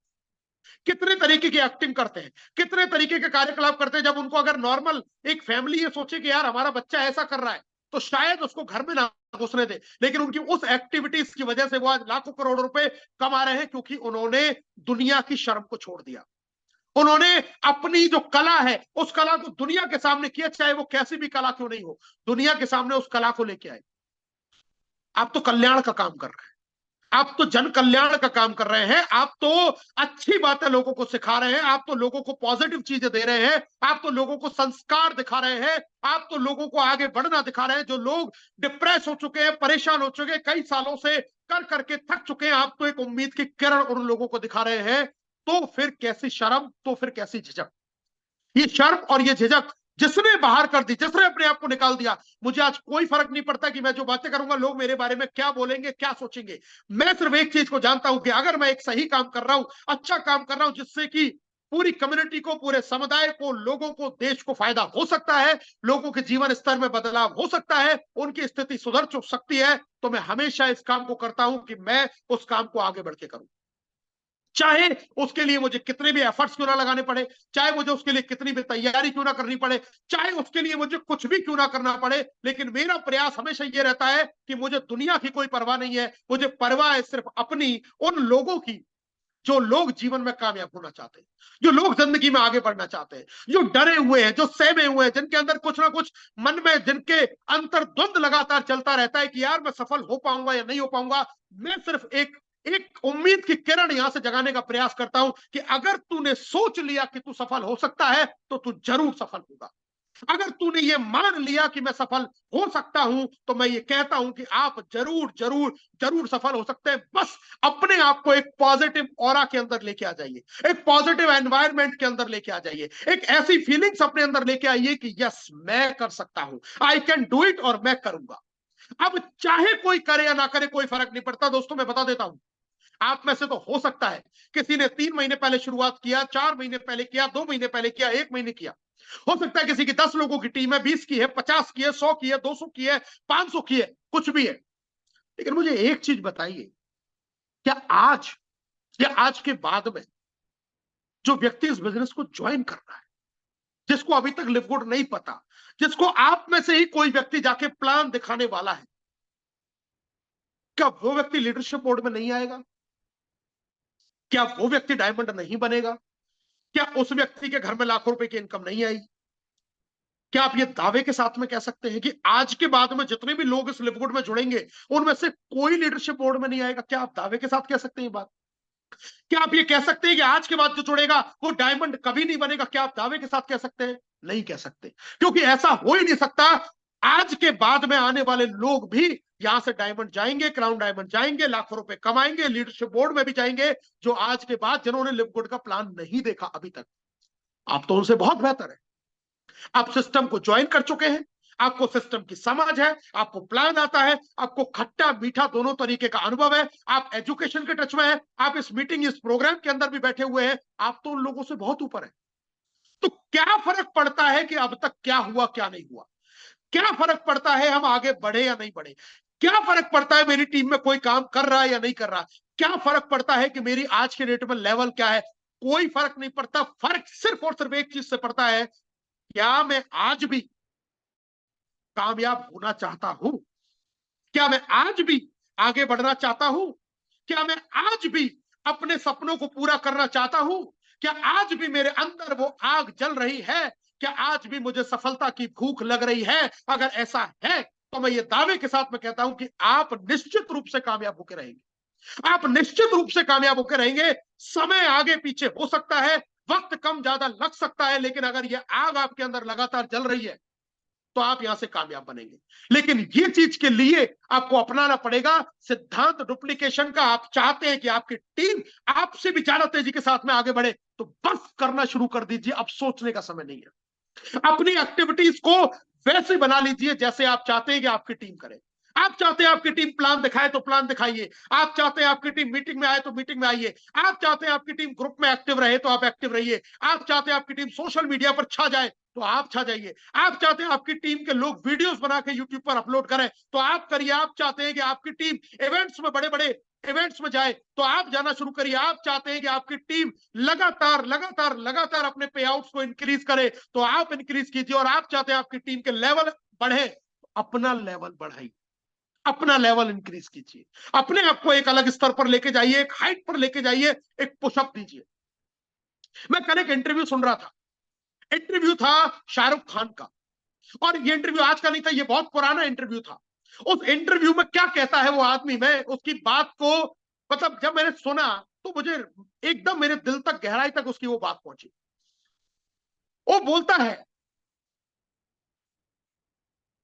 कितने तरीके की एक्टिंग करते हैं, कितने तरीके के कार्यकलाप करते हैं। जब उनको अगर नॉर्मल एक फैमिली ये सोचे कि यार हमारा बच्चा ऐसा कर रहा है, तो शायद उसको घर में ना घुसने दे, लेकिन उनकी उस एक्टिविटीज की वजह से वो आज लाखों करोड़ रुपए कमा रहे हैं, क्योंकि उन्होंने दुनिया की शर्म को छोड़ दिया। उन्होंने अपनी जो कला है उस कला को दुनिया के सामने किया, चाहे वो कैसी भी कला क्यों नहीं हो, दुनिया के सामने उस कला को लेके आए। आप तो कल्याण का काम कर रहे हैं, आप तो जन कल्याण का काम कर रहे हैं, आप तो अच्छी बातें लोगों को सिखा रहे हैं, आप तो लोगों को पॉजिटिव चीजें दे रहे हैं, आप तो लोगों को संस्कार दिखा रहे हैं, आप तो लोगों को आगे बढ़ना दिखा रहे हैं। जो लोग डिप्रेस हो चुके हैं, परेशान हो चुके हैं, कई सालों से कर करके थक चुके हैं, आप तो एक उम्मीद की किरण उन लोगों को दिखा रहे हैं। तो फिर कैसी शर्म, तो फिर कैसी झिझक? ये शर्म और ये झिझक जिसने बाहर कर दी, जिसने अपने आप को निकाल दिया, मुझे आज कोई फर्क नहीं पड़ता कि मैं जो बातें करूंगा लोग मेरे बारे में क्या बोलेंगे, क्या सोचेंगे। मैं सिर्फ एक चीज को जानता हूं कि अगर मैं एक सही काम कर रहा हूं, अच्छा काम कर रहा हूं, जिससे कि पूरी कम्युनिटी को, पूरे समुदाय को, लोगों को, देश को फायदा हो सकता है, लोगों के जीवन स्तर में बदलाव हो सकता है, उनकी स्थिति सुधर सकती है, तो मैं हमेशा इस काम को करता हूं कि मैं उस काम को आगे बढ़ के करूं। चाहे उसके लिए मुझे कितने भी एफर्ट्स क्यों ना लगाने पड़े, चाहे मुझे उसके लिए कितनी भी तैयारी क्यों ना करनी पड़े, चाहे उसके लिए मुझे कुछ भी क्यों ना करना पड़े, लेकिन मेरा प्रयास हमेशा ये रहता है कि मुझे दुनिया की कोई परवाह नहीं है, मुझे परवाह है सिर्फ अपनी, उन लोगों की जो लोग जीवन में कामयाब होना चाहते हैं, जो लोग जिंदगी में आगे बढ़ना चाहते हैं, जो डरे हुए हैं, जो सहमे हुए हैं, जिनके अंदर कुछ ना कुछ मन में, जिनके अंतर्द्वंद लगातार चलता रहता है कि यार मैं सफल हो पाऊंगा या नहीं हो पाऊंगा। मैं सिर्फ एक एक उम्मीद की किरण यहां से जगाने का प्रयास करता हूं कि अगर तूने सोच लिया कि तू सफल हो सकता है, तो तू जरूर सफल होगा। अगर तूने ये मान लिया कि मैं सफल हो सकता हूं, तो मैं ये कहता हूं कि आप जरूर जरूर जरूर सफल हो सकते हैं। बस अपने आप को एक पॉजिटिव ऑरा के अंदर लेके आ जाइए, एक पॉजिटिव एनवायरनमेंट के अंदर लेके आ जाइए, एक ऐसी फीलिंग्स अपने अंदर लेके आइए कि यस मैं कर सकता हूं, आई कैन डू इट, और मैं करूंगा। अब चाहे कोई करे या ना करे, कोई फर्क नहीं पड़ता। दोस्तों मैं बता देता हूं, आप में से तो हो सकता है किसी ने 3 महीने पहले शुरुआत किया, 4 महीने पहले किया, 2 महीने पहले किया, 1 महीने किया। हो सकता है किसी की 10 लोगों की टीम है, 20 की है, 50 की है, 100 की है, 200 की है, 500 की है, कुछ भी है। लेकिन मुझे एक चीज बताइए, क्या आज या आज के बाद में जो व्यक्ति इस बिजनेस को ज्वाइन कर रहा है, जिसको अभी तक लिव गुड नहीं पता, जिसको आप में से ही कोई व्यक्ति जाके प्लान दिखाने वाला है, क्या वो व्यक्ति लीडरशिप बोर्ड में नहीं आएगा? क्या वो व्यक्ति डायमंड नहीं बनेगा? क्या उस व्यक्ति के घर में लाखों रुपए की इनकम नहीं आई? क्या आप ये दावे के साथ में कह सकते हैं कि आज के बाद में जितने भी लोग इस लिवगुड में जुड़ेंगे उनमें से कोई लीडरशिप बोर्ड में नहीं आएगा? क्या आप दावे के साथ कह सकते हैं ये बात? क्या आप ये कह सकते हैं कि आज के बाद जो जुड़ेगा वो डायमंड कभी नहीं बनेगा? क्या आप दावे के साथ कह सकते हैं? नहीं कह सकते, क्योंकि ऐसा हो ही नहीं सकता। आज के बाद में आने वाले लोग भी यहां से डायमंड जाएंगे, क्राउन डायमंड जाएंगे, लाखों रुपए कमाएंगे, लीडरशिप बोर्ड में भी जाएंगे, जो आज के बाद जिन्होंने लिवगुड का प्लान नहीं देखा अभी तक। आप तो उनसे बहुत बेहतर है, आप सिस्टम को ज्वाइन कर चुके हैं, आपको सिस्टम की समझ है, आपको प्लान आता है, आपको खट्टा मीठा दोनों तरीके का अनुभव है, आप एजुकेशन के टच में है, आप इस मीटिंग इस प्रोग्राम के अंदर भी बैठे हुए हैं, आप तो उन लोगों से बहुत ऊपर है। तो क्या फर्क पड़ता है कि अब तक क्या हुआ क्या नहीं हुआ? क्या फर्क पड़ता है हम आगे बढ़े या नहीं बढ़े? क्या फर्क पड़ता है मेरी टीम में कोई काम कर रहा है या नहीं कर रहा? क्या फर्क पड़ता है कि मेरी आज के डेट में लेवल क्या है? कोई फर्क नहीं पड़ता। फर्क सिर्फ और सिर्फ एक चीज से पड़ता है, क्या मैं आज भी कामयाब होना चाहता हूं? क्या मैं आज भी आगे बढ़ना चाहता हूं? क्या मैं आज भी अपने सपनों को पूरा करना चाहता हूं? क्या आज भी मेरे अंदर वो आग जल रही है? क्या आज भी मुझे सफलता की भूख लग रही है? अगर ऐसा है तो मैं ये दावे के साथ में कहता हूं कि आप निश्चित रूप से कामयाब होकर रहेंगे। आप निश्चित रूप से कामयाब होकर रहेंगे। समय आगे पीछे हो सकता है, वक्त कम ज्यादा लग सकता है, लेकिन अगर ये आग आपके अंदर लगातार जल रही है तो आप यहां से कामयाब बनेंगे। लेकिन ये चीज के लिए आपको अपनाना पड़ेगा सिद्धांत डुप्लीकेशन का। आप चाहते हैं कि आपकी टीम आपसे भी ज्यादा तेजी के साथ में आगे बढ़े, तो बस करना शुरू कर दीजिए। अब सोचने का समय नहीं है। अपनी एक्टिविटीज को वैसे बना लीजिए जैसे आप चाहते हैं कि आपकी टीम करे। आप चाहते हैं आपकी टीम प्लान दिखाए तो प्लान दिखाइए। आप चाहते हैं आपकी टीम मीटिंग में आए तो मीटिंग में आइए। आप चाहते हैं आपकी टीम ग्रुप में एक्टिव रहे तो आप एक्टिव रहिए। आप चाहते हैं आपकी टीम सोशल मीडिया पर छा जाए तो आप छा जाइए। आप चाहते हैं आपकी टीम के लोग वीडियोस बना के यूट्यूब पर अपलोड करें तो आप करिए। आप चाहते हैं कि आपकी टीम इवेंट्स में, बड़े बड़े इवेंट्स में जाए तो आप जाना शुरू करिए। आप चाहते हैं कि आपकी टीम लगातार लगातार लगातार अपने पे आउट्स को इंक्रीज करे तो आप इंक्रीज कीजिए। और आप चाहते हैं आपकी टीम के लेवल बढ़े, अपना लेवल बढ़ाइए, अपना लेवल इंक्रीज कीजिए, अपने आप को एक अलग स्तर पर लेके जाइए, एक हाइट पर लेके जाइए, एक पुशअप दीजिए। मैं कल एक इंटरव्यू सुन रहा था। इंटरव्यू था शाहरुख खान का, और ये इंटरव्यू आज का नहीं था, ये बहुत पुराना इंटरव्यू था। उस इंटरव्यू में क्या कहता है वो आदमी, मैं उसकी बात को, मतलब जब मैंने सुना तो मुझे एकदम मेरे दिल तक, गहराई तक उसकी वो बात पहुंची। वो बोलता है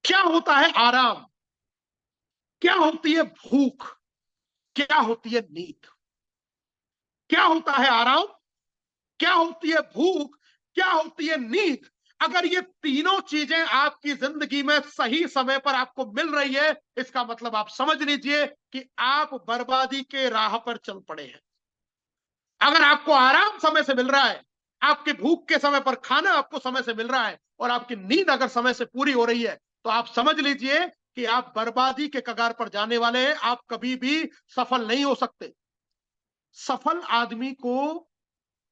क्या होता है आराम, क्या होती है भूख, क्या होती है नींद। क्या होता है आराम, क्या होती है भूख, क्या होती है नींद। अगर ये तीनों चीजें आपकी जिंदगी में सही समय पर आपको मिल रही है, इसका मतलब आप समझ लीजिए कि आप बर्बादी के राह पर चल पड़े हैं। अगर आपको आराम समय से मिल रहा है, आपकी भूख के समय पर खाना आपको समय से मिल रहा है, और आपकी नींद अगर समय से पूरी हो रही है, तो आप समझ लीजिए कि आप बर्बादी के कगार पर जाने वाले हैं। आप कभी भी सफल नहीं हो सकते। सफल आदमी को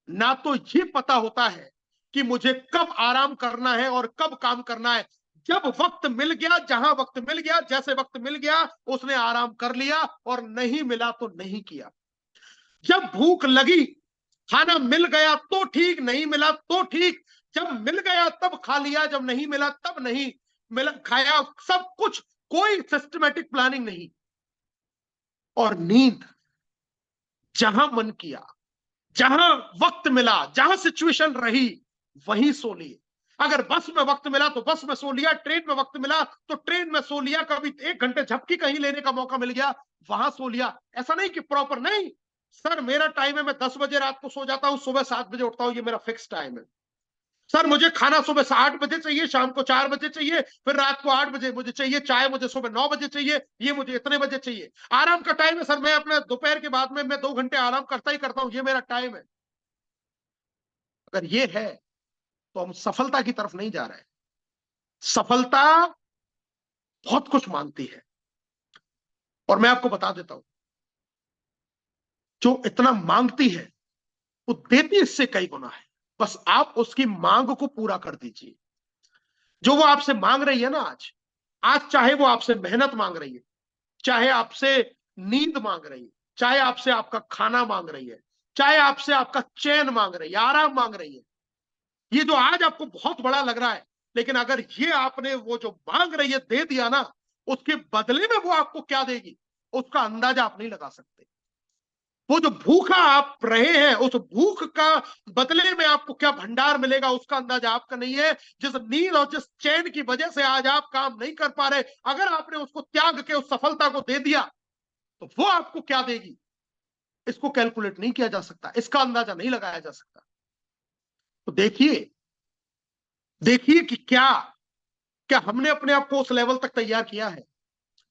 ना तो ये पता होता है कि मुझे कब आराम करना है और कब काम करना है। जब वक्त मिल गया, जहां वक्त मिल गया, जैसे वक्त मिल गया, उसने आराम कर लिया, और नहीं मिला तो नहीं किया। जब भूख लगी, खाना मिल गया तो ठीक, नहीं मिला तो ठीक। जब मिल गया तब खा लिया, जब नहीं मिला तब नहीं मिला, खाया, सब कुछ, कोई सिस्टमेटिक प्लानिंग नहीं। और नींद, जहां मन किया, जहां वक्त मिला, जहां सिचुएशन रही, वहीं सो लिए। अगर बस में वक्त मिला तो बस में सो लिया, ट्रेन में वक्त मिला तो ट्रेन में सो लिया, कभी 1 घंटे झपकी कहीं लेने का मौका मिल गया, वहां सो लिया। ऐसा नहीं कि प्रॉपर, नहीं सर मेरा टाइम है, मैं 10 बजे रात को सो जाता हूं, सुबह 7 बजे उठता हूं, ये मेरा फिक्स टाइम है। सर मुझे खाना सुबह 8 बजे चाहिए, शाम को 4 बजे चाहिए, फिर रात को 8 बजे मुझे चाहिए, चाय मुझे सुबह 9 बजे चाहिए, ये मुझे इतने बजे चाहिए। आराम का टाइम है सर, मैं अपने दोपहर के बाद में मैं 2 घंटे आराम करता ही करता हूं, ये मेरा टाइम है। अगर ये है तो हम सफलता की तरफ नहीं जा रहे हैं। सफलता बहुत कुछ मांगती है, और मैं आपको बता देता हूं, जो इतना मांगती है वो देती इससे कई गुना है। बस आप उसकी मांग को पूरा कर दीजिए। जो वो आपसे मांग रही है ना आज, आज चाहे वो आपसे मेहनत मांग रही है, चाहे आपसे नींद मांग रही है, चाहे आपसे आपका खाना मांग रही है, चाहे आपसे आपका चैन मांग रही है, आराम मांग रही है, ये जो आज आपको बहुत बड़ा लग रहा है, लेकिन अगर ये आपने वो जो मांग रही है दे दिया ना, उसके बदले में वो आपको क्या देगी उसका अंदाजा आप नहीं लगा सकते। वो जो भूखा आप रहे हैं, उस भूख का बदले में आपको क्या भंडार मिलेगा उसका अंदाजा आपका नहीं है। जिस नींद और जिस चैन की वजह से आज आप काम नहीं कर पा रहे, अगर आपने उसको त्याग के उस सफलता को दे दिया तो वो आपको क्या देगी, इसको कैलकुलेट नहीं किया जा सकता, इसका अंदाजा नहीं लगाया जा सकता। तो देखिए देखिए कि क्या क्या हमने अपने आप को उस लेवल तक तैयार किया है,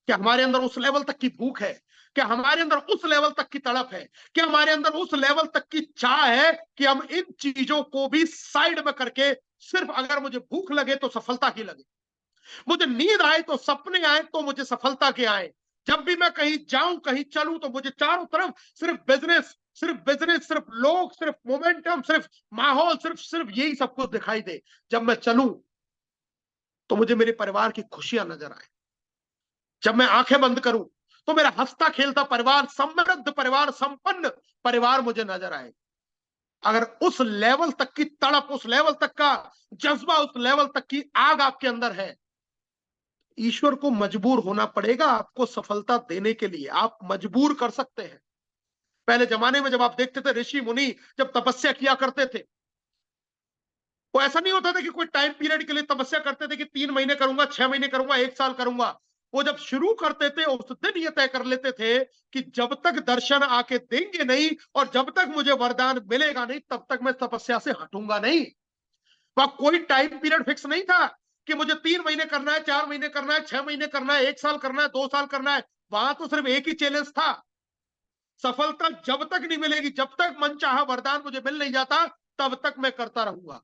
क्या हमारे अंदर उस लेवल तक की भूख है, क्या हमारे अंदर उस लेवल तक की तड़प है, क्या हमारे अंदर उस लेवल तक की चाह है कि हम इन चीजों को भी साइड में करके सिर्फ अगर मुझे भूख लगे तो सफलता की लगे, मुझे नींद आए तो सपने आए तो मुझे सफलता के आए, जब भी मैं कहीं जाऊं कहीं चलूं तो मुझे चारों तरफ सिर्फ बिजनेस, सिर्फ बिजनेस, सिर्फ लोग, सिर्फ मोमेंटम, सिर्फ माहौल, सिर्फ सिर्फ यही सब कुछ दिखाई दे। जब मैं चलूं तो मुझे मेरे परिवार की खुशियां नजर आए, जब मैं आंखें बंद करूं तो मेरा हंसता खेलता परिवार, समृद्ध परिवार, संपन्न परिवार मुझे नजर आए। अगर उस लेवल तक की तड़प, उस लेवल तक का जज्बा, उस लेवल तक की आग आपके अंदर है, ईश्वर को मजबूर होना पड़ेगा आपको सफलता देने के लिए। आप मजबूर कर सकते हैं। पहले जमाने में जब आप देखते थे ऋषि मुनि जब तपस्या किया करते थे, वो ऐसा नहीं होता था कि कोई टाइम पीरियड के लिए तपस्या करते थे कि 3 महीने करूंगा, 6 महीने करूंगा, 1 साल करूंगा। वो जब शुरू करते थे उस दिन ये तय कर लेते थे कि जब तक दर्शन आके देंगे नहीं और जब तक मुझे वरदान मिलेगा नहीं तब तक मैं तपस्या से हटूंगा नहीं। वहां कोई टाइम पीरियड फिक्स नहीं था कि मुझे 3 महीने करना है, 4 महीने करना है, 6 महीने करना है, 1 साल करना है, 2 साल करना है। वहां तो सिर्फ एक ही चैलेंज था, सफलता जब तक नहीं मिलेगी, जब तक मन चाहा वरदान मुझे मिल नहीं जाता तब तक मैं करता रहूंगा।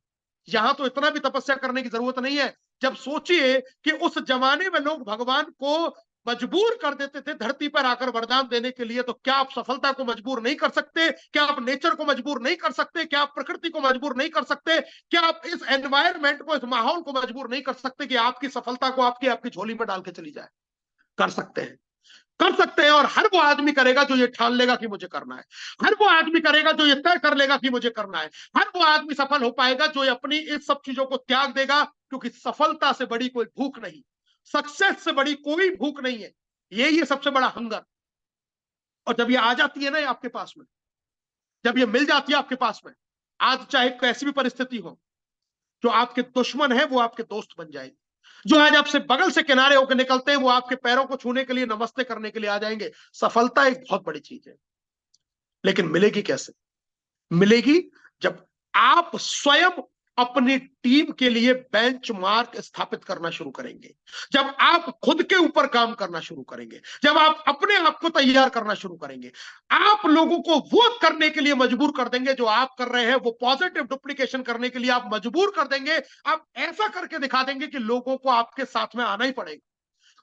यहां तो इतना भी तपस्या करने की जरूरत नहीं है। जब सोचिए कि उस जमाने में लोग भगवान को मजबूर कर देते थे धरती पर आकर वरदान देने के लिए, तो क्या आप सफलता को मजबूर नहीं कर सकते? क्या आप नेचर को मजबूर नहीं कर सकते? क्या आप प्रकृति को मजबूर नहीं कर सकते? क्या आप इस एनवायरमेंट को, इस माहौल को मजबूर नहीं कर सकते कि आपकी सफलता को आपकी आपकी झोली में डाल के चली जाए? कर सकते हैं, कर सकते हैं। और हर वो आदमी करेगा जो ये ठान लेगा कि मुझे करना है, हर वो आदमी करेगा जो ये तय कर लेगा कि मुझे करना है, हर वो आदमी सफल हो पाएगा जो अपनी इस सब चीजों को त्याग देगा। क्योंकि सफलता से बड़ी कोई भूख नहीं, सक्सेस से बड़ी कोई भूख नहीं है, यही है सबसे बड़ा हंगर। और जब ये आ जाती है ना आपके पास में, जब ये मिल जाती है आपके पास में, आज चाहे कैसी भी परिस्थिति हो, जो आपके दुश्मन है वो आपके दोस्त बन जाएंगे। जो आज आपसे बगल से किनारे होकर निकलते हैं वो आपके पैरों को छूने के लिए, नमस्ते करने के लिए आ जाएंगे। सफलता एक बहुत बड़ी चीज है, लेकिन मिलेगी कैसे? मिलेगी जब आप स्वयं अपनी टीम के लिए बेंचमार्क स्थापित करना शुरू करेंगे, जब आप खुद के ऊपर काम करना शुरू करेंगे, जब आप अपने आप को तैयार करना शुरू करेंगे। आप लोगों को वो करने के लिए मजबूर कर देंगे जो आप कर रहे हैं, वो पॉजिटिव डुप्लीकेशन करने के लिए आप मजबूर कर देंगे। आप ऐसा करके दिखा देंगे कि लोगों को आपके साथ में आना ही पड़ेगा,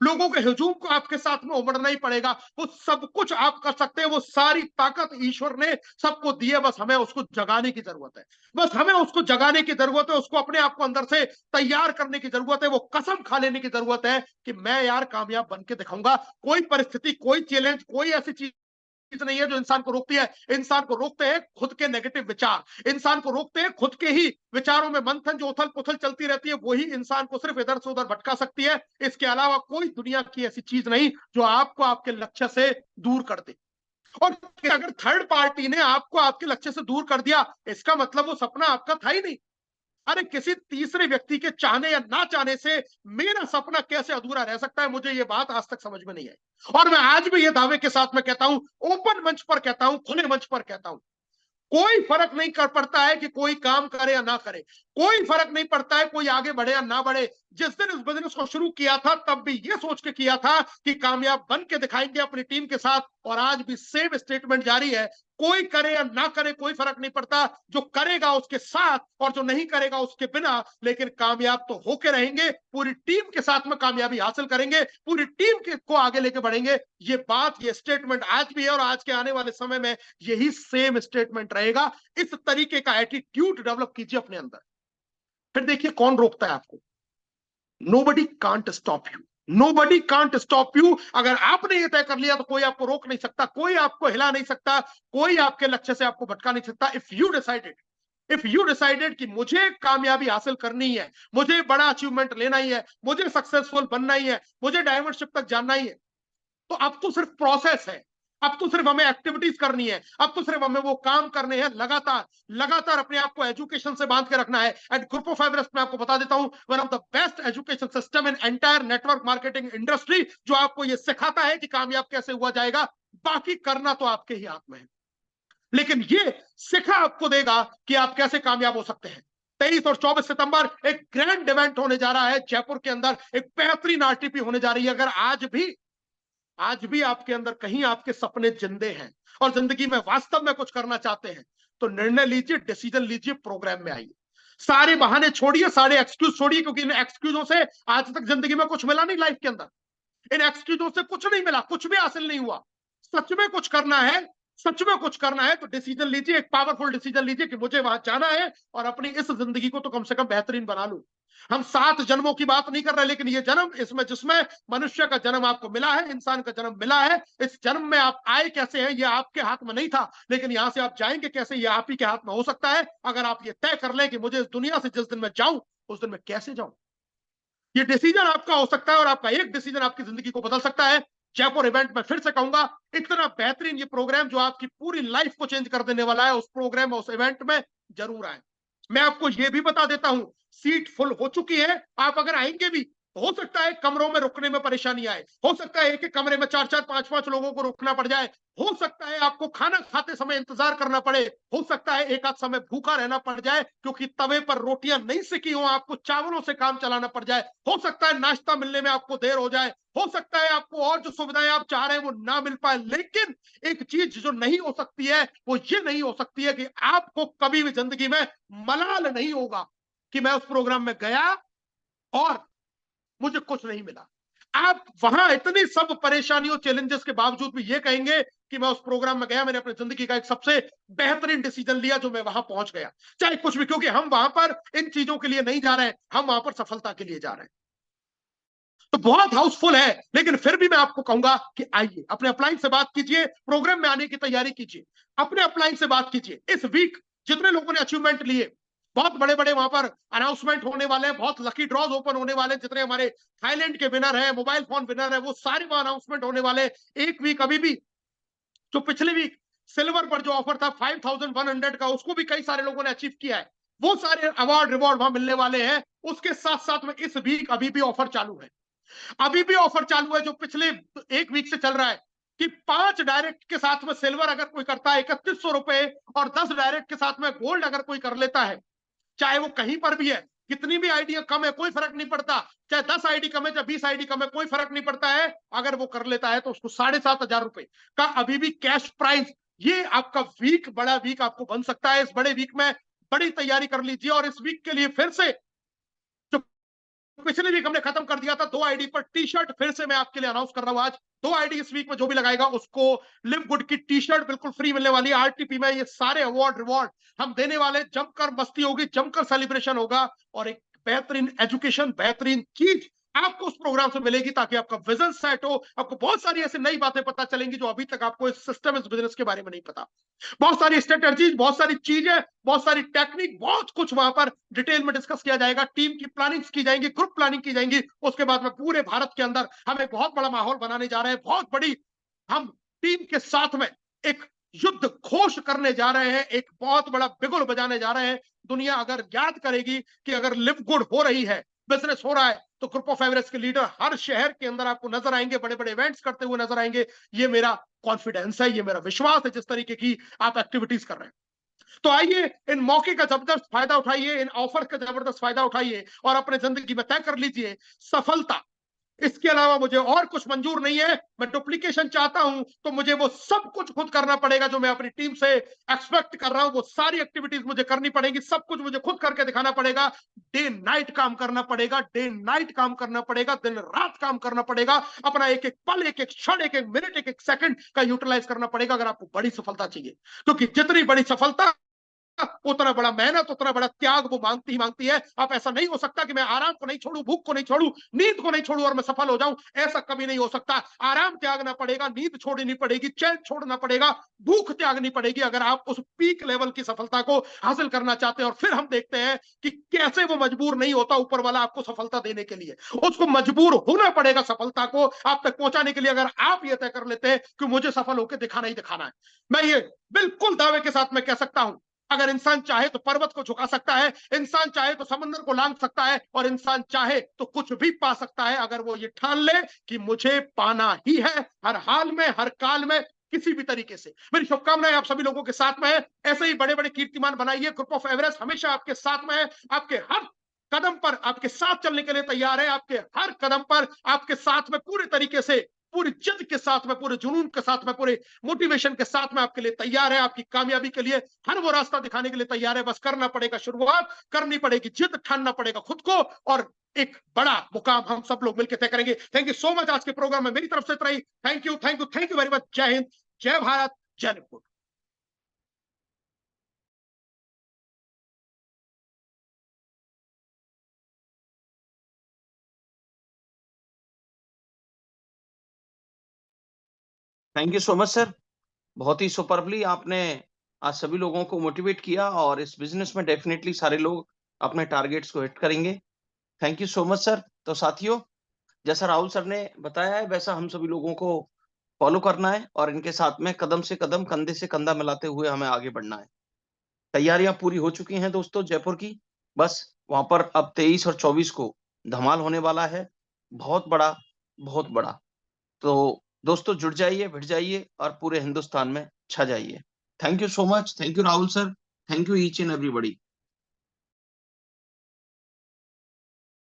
लोगों के हुजूम को आपके साथ में उमड़ना ही पड़ेगा। वो सब कुछ आप कर सकते हैं, वो सारी ताकत ईश्वर ने सबको दी है, बस हमें उसको जगाने की जरूरत है। बस हमें उसको जगाने की जरूरत है, उसको अपने आप को अंदर से तैयार करने की जरूरत है। वो कसम खा लेने की जरूरत है कि मैं यार कामयाब बन के दिखाऊंगा। कोई परिस्थिति, कोई चैलेंज, कोई ऐसी चीज नहीं है जो इंसान को रोकती है। इंसान को रोकते हैं खुद के नेगेटिव विचार, इंसान को रोकते हैं खुद के ही विचारों में मंथन, जो उथल पुथल चलती रहती है, वही इंसान को सिर्फ इधर से उधर भटका सकती है। इसके अलावा कोई दुनिया की ऐसी चीज नहीं जो आपको आपके लक्ष्य से दूर कर दे। और अगर थर्ड पार्टी ने आपको आपके लक्ष्य से दूर कर दिया, इसका मतलब वो सपना आपका था ही नहीं। अरे किसी तीसरे व्यक्ति के चाहने या ना चाहने से मेरा सपना कैसे अधूरा रह सकता है, मुझे ये बात आज तक समझ में नहीं आई। और मैं आज भी ये दावे के साथ में कहता हूं, ओपन मंच पर कहता हूं, खुले मंच पर कहता हूं, कोई फर्क नहीं कर पड़ता है कि कोई काम करे या ना करे, कोई फर्क नहीं पड़ता है कोई आगे बढ़े या ना बढ़े। जिस दिन इस बिजनेस को शुरू किया था तब भी ये सोच के किया था कि कामयाब बन के दिखाएंगे अपनी टीम के साथ, और आज भी सेम स्टेटमेंट जारी है। कोई करे या ना करे कोई फर्क नहीं पड़ता, जो करेगा उसके साथ और जो नहीं करेगा उसके बिना, लेकिन कामयाब तो होके रहेंगे। पूरी टीम के साथ में कामयाबी हासिल करेंगे, पूरी टीम को आगे लेके बढ़ेंगे। ये बात, ये स्टेटमेंट आज भी है और आज के आने वाले समय में यही सेम स्टेटमेंट रहेगा। इस तरीके का एटीट्यूड डेवलप कीजिए अपने अंदर, फिर देखिए कौन रोकता है आपको। Nobody can't stop you. Nobody can't stop you. अगर आपने ये तय कर लिया तो कोई आपको रोक नहीं सकता, कोई आपको हिला नहीं सकता, कोई आपके लक्ष्य से आपको भटका नहीं सकता। इफ यू डिसाइडेड कि मुझे कामयाबी हासिल करनी है, मुझे बड़ा अचीवमेंट लेना ही है, मुझे सक्सेसफुल बनना ही है, मुझे डायमंडशिप तक जानना ही है, तो अब तो सिर्फ प्रोसेस है, अब तो सिर्फ हमें एक्टिविटीज करनी है, अब तो सिर्फ हमें वो काम करने हैं। लगातार लगातार अपने आप को एजुकेशन से बांध के रखना है। एट ग्रुप ऑफ एवरेस्ट में आपको बता देता हूं, one of the best education system in entire network marketing industry, जो आपको ये सिखाता है कि कामयाब कैसे हुआ जाएगा। बाकी करना तो आपके ही हाथ में है, लेकिन ये सिखा आपको देगा कि आप कैसे कामयाब हो सकते हैं। 23 और 24 सितंबर एक ग्रैंड इवेंट होने जा रहा है जयपुर के अंदर, एक बेहतरीन आरटीपी होने जा रही है। अगर आज भी आपके अंदर कहीं आपके सपने जिंदे हैं और जिंदगी में वास्तव में कुछ करना चाहते हैं, तो निर्णय लीजिए, डिसीजन लीजिए, प्रोग्राम में आइए। सारे बहाने छोड़िए, सारे एक्सक्यूज छोड़िए, क्योंकि इन एक्सक्यूजों से आज तक जिंदगी में कुछ मिला नहीं। लाइफ के अंदर इन एक्सक्यूजों से कुछ नहीं मिला, कुछ भी हासिल नहीं हुआ। सच में कुछ करना है, सच में कुछ करना है तो डिसीजन लीजिए, एक पावरफुल डिसीजन लीजिए कि मुझे वहां जाना है और अपनी इस जिंदगी को तो कम से कम बेहतरीन बना लूं। हम 7 जन्मों की बात नहीं कर रहे, लेकिन ये जन्म, इसमें जिसमें मनुष्य का जन्म आपको मिला है, इंसान का जन्म मिला है, इस जन्म में आप आए कैसे हैं ये आपके हाथ में नहीं था, लेकिन यहां से आप जाएंगे कैसे ये आप ही के हाथ में हो सकता है। अगर आप ये तय कर लें कि मुझे इस दुनिया से जिस दिन में जाऊं, उस दिन में कैसे जाऊं, ये डिसीजन आपका हो सकता है और आपका एक डिसीजन आपकी जिंदगी को बदल सकता है। जयपुर इवेंट में फिर से कहूंगा, इतना बेहतरीन ये प्रोग्राम जो आपकी पूरी लाइफ को चेंज कर देने वाला है, उस प्रोग्राम में, उस इवेंट में जरूर आए। मैं आपको ये भी बता देता हूं, सीट फुल हो चुकी है। आप अगर आएंगे भी, हो सकता है कमरों में रुकने में परेशानी आए, हो सकता है एक एक कमरे में 4-4 5-5 लोगों को रुकना पड़ जाए, हो सकता है आपको खाना खाते समय इंतजार करना पड़े, हो सकता है एक आध समय भूखा रहना पड़ जाए क्योंकि तवे पर रोटियां नहीं सिकी हो, आपको चावलों से काम चलाना पड़ जाए, हो सकता है नाश्ता मिलने में आपको देर हो जाए, हो सकता है आपको और जो सुविधाएं आप चाह रहे हैं वो ना मिल पाए। लेकिन एक चीज जो नहीं हो सकती है वो ये नहीं हो सकती है कि आपको कभी भी जिंदगी में मलाल नहीं होगा कि मैं उस प्रोग्राम में गया और मुझे कुछ नहीं मिला। आप वहां इतनी सब परेशानियों, चैलेंजेस के बावजूद भी ये कहेंगे कि मैं उस प्रोग्राम में गया, मैंने अपनी जिंदगी का एक सबसे बेहतरीन डिसीजन लिया जो मैं वहां पहुंच गया, चाहे कुछ भी, क्योंकि हम वहां पर इन चीजों के लिए नहीं जा रहे हैं, हम वहां पर सफलता के लिए जा रहे हैं। तो बहुत हाउसफुल है, लेकिन फिर भी मैं आपको कहूंगा कि आइए, अपने अपलाइन से बात कीजिए, प्रोग्राम में आने की तैयारी कीजिए, अपने अपलाइन से बात कीजिए। इस वीक जितने लोगों ने अचीवमेंट लिए, बहुत बड़े बड़े वहां पर अनाउंसमेंट होने वाले हैं, बहुत लकी ड्रॉज ओपन होने वाले हैं, जितने हमारे थाईलैंड के विनर हैं, मोबाइल फोन विनर है, वो सारे वहां अनाउंसमेंट होने वाले। एक वीक अभी भी, जो पिछले वीक सिल्वर पर जो ऑफर था 5100 का, उसको भी कई सारे लोगों ने अचीव किया है, वो सारे अवार्ड रिवॉर्ड वहां मिलने वाले हैं। उसके साथ साथ में इस वीक अभी भी ऑफर चालू है, अभी भी ऑफर चालू है जो पिछले एक वीक से चल रहा है, कि 5 डायरेक्ट के साथ में सिल्वर अगर कोई करता है 3100 रुपए, और 10 डायरेक्ट के साथ में गोल्ड अगर कोई कर लेता है, चाहे वो कहीं पर भी है, कितनी भी आईडी कम है कोई फर्क नहीं पड़ता, चाहे 10 आईडी कम है चाहे 20 आईडी कम है कोई फर्क नहीं पड़ता है, अगर वो कर लेता है तो उसको 7500 रुपए का अभी भी कैश प्राइज। ये आपका वीक, बड़ा वीक आपको बन सकता है। इस बड़े वीक में बड़ी तैयारी कर लीजिए, और इस वीक के लिए फिर से, पिछले वीक हमने खत्म कर दिया था 2 आईडी पर टी शर्ट, फिर से मैं आपके लिए अनाउंस कर रहा हूं आज, 2 आईडी इस वीक में जो भी लगाएगा उसको लिव गुड की टी शर्ट बिल्कुल फ्री मिलने वाली है। आरटीपी में ये सारे अवार्ड रिवॉर्ड हम देने वाले, जमकर मस्ती होगी, जमकर सेलिब्रेशन होगा, और एक बेहतरीन एजुकेशन, बेहतरीन चीज आपको उस प्रोग्राम से मिलेगी, ताकि आपका विजन सेट हो, आपको बहुत सारी ऐसी नई बातें पता चलेंगी जो अभी तक आपको इस सिस्टम, इस बिजनेस के बारे में नहीं पता। बहुत सारी स्ट्रेटजीज, बहुत सारी चीजें, बहुत सारी टेक्निक, बहुत कुछ वहां पर डिटेल में डिस्कस किया जाएगा, टीम की प्लानिंग की जाएंगी, ग्रुप प्लानिंग की जाएंगी। उसके बाद में पूरे भारत के अंदर हम एक बहुत बड़ा माहौल बनाने जा रहे हैं, बहुत बड़ी, हम टीम के साथ में एक युद्ध घोष करने जा रहे हैं, एक बहुत बड़ा बिगुल बजाने जा रहे हैं। दुनिया अगर याद करेगी कि अगर लिव गुड हो रही है, बिजनेस हो रहा है, तो ग्रुप ऑफ एवरेस्ट के लीडर हर शहर के अंदर आपको नजर आएंगे, बड़े बड़े इवेंट्स करते हुए नजर आएंगे। ये मेरा कॉन्फिडेंस है, ये मेरा विश्वास है, जिस तरीके की आप एक्टिविटीज कर रहे हैं। तो आइए, इन मौके का जबरदस्त फायदा उठाइए, इन ऑफर का जबरदस्त फायदा उठाइए, और अपने जिंदगी में तय कर लीजिए सफलता, इसके अलावा मुझे और कुछ मंजूर नहीं है। मैं डुप्लीकेशन चाहता हूं तो मुझे वो सब कुछ खुद करना पड़ेगा जो मैं अपनी टीम से एक्सपेक्ट कर रहा हूं, वो सारी एक्टिविटीज मुझे करनी पड़ेगी, सब कुछ मुझे खुद करके दिखाना पड़ेगा। डे नाइट काम करना पड़ेगा, डे नाइट काम करना पड़ेगा, दिन रात काम करना पड़ेगा, अपना एक एक पल, एक एक क्षण, एक एक मिनट, एक एक सेकंड का यूटिलाइज करना पड़ेगा, अगर आपको बड़ी सफलता चाहिए। क्योंकि जितनी बड़ी सफलता उतना बड़ा मेहनत, उतना बड़ा त्याग वो मांगती ही मांगती है। अब ऐसा नहीं हो सकता कि मैं आराम को नहीं छोड़ू, भूख को नहीं छोड़ू, नींद को नहीं छोड़ू और मैं सफल हो जाऊं, ऐसा कभी नहीं हो सकता। आराम त्यागना पड़ेगा, नींद छोड़नी पड़ेगी, चैन छोड़ना पड़ेगा, भूख त्यागनी पड़ेगी, अगर आप उस पीक लेवल की सफलता को हासिल करना चाहते हैं। और फिर हम देखते हैं कि कैसे वो मजबूर नहीं होता ऊपर वाला आपको सफलता देने के लिए, उसको मजबूर होना पड़ेगा सफलता को आप तक पहुंचाने के लिए। अगर आप ये तय कर लेते हैं कि मुझे सफल होकर दिखाना ही दिखाना है, मैं ये बिल्कुल दावे के साथ मैं कह सकता हूं, अगर इंसान चाहे तो पर्वत को झुका सकता है, इंसान चाहे तो समंदर को लांघ सकता है, और इंसान चाहे तो कुछ भी पा सकता है, अगर वो ये ठान ले कि मुझे पाना ही है, हर हाल में, हर काल में, किसी भी तरीके से। मेरी शुभकामनाएं आप सभी लोगों के साथ में है। ऐसे ही बड़े बड़े कीर्तिमान बनाइए। ग्रुप ऑफ एवरेस्ट हमेशा आपके साथ में है, आपके हर कदम पर आपके साथ चलने के लिए तैयार है, आपके हर कदम पर आपके साथ में पूरे तरीके से, पूरी जिद के साथ में, पूरे जुनून के साथ में, पूरे मोटिवेशन के साथ में आपके लिए तैयार है। आपकी कामयाबी के लिए हर वो रास्ता दिखाने के लिए तैयार है। बस करना पड़ेगा शुरुआत, करनी पड़ेगी जिद, ठानना पड़ेगा खुद को, और एक बड़ा मुकाम हम सब लोग मिलकर तय करेंगे। Thank you so much. आज के प्रोग्राम में मेरी तरफ से इतना ही। Thank you, thank you, thank you very much. जय हिंद, जय भारत, जय Nipun. Thank you so much sir. बहुत ही सुपरबली आपने आज सभी लोगों को मोटिवेट किया और इस बिजनेस में डेफिनेटली सारे लोग अपने टारगेट्स को हिट करेंगे। Thank you so much sir. तो साथियों, जैसा राहुल सर ने बताया है वैसा हम सभी लोगों को फॉलो करना है और इनके साथ में कदम से कदम, कंधे से कंधा मिलाते हुए हमें आगे बढ़ना है। तैयारियां पूरी हो चुकी हैं दोस्तों जयपुर की। बस वहां पर अब 23 और 24 को धमाल होने वाला है, बहुत बड़ा, बहुत बड़ा। तो दोस्तों जुड़ जाइए, भिड़ जाइए और पूरे हिंदुस्तान में छा जाइए। Thank you so much. Thank you Rahul sir. Thank you each and everybody.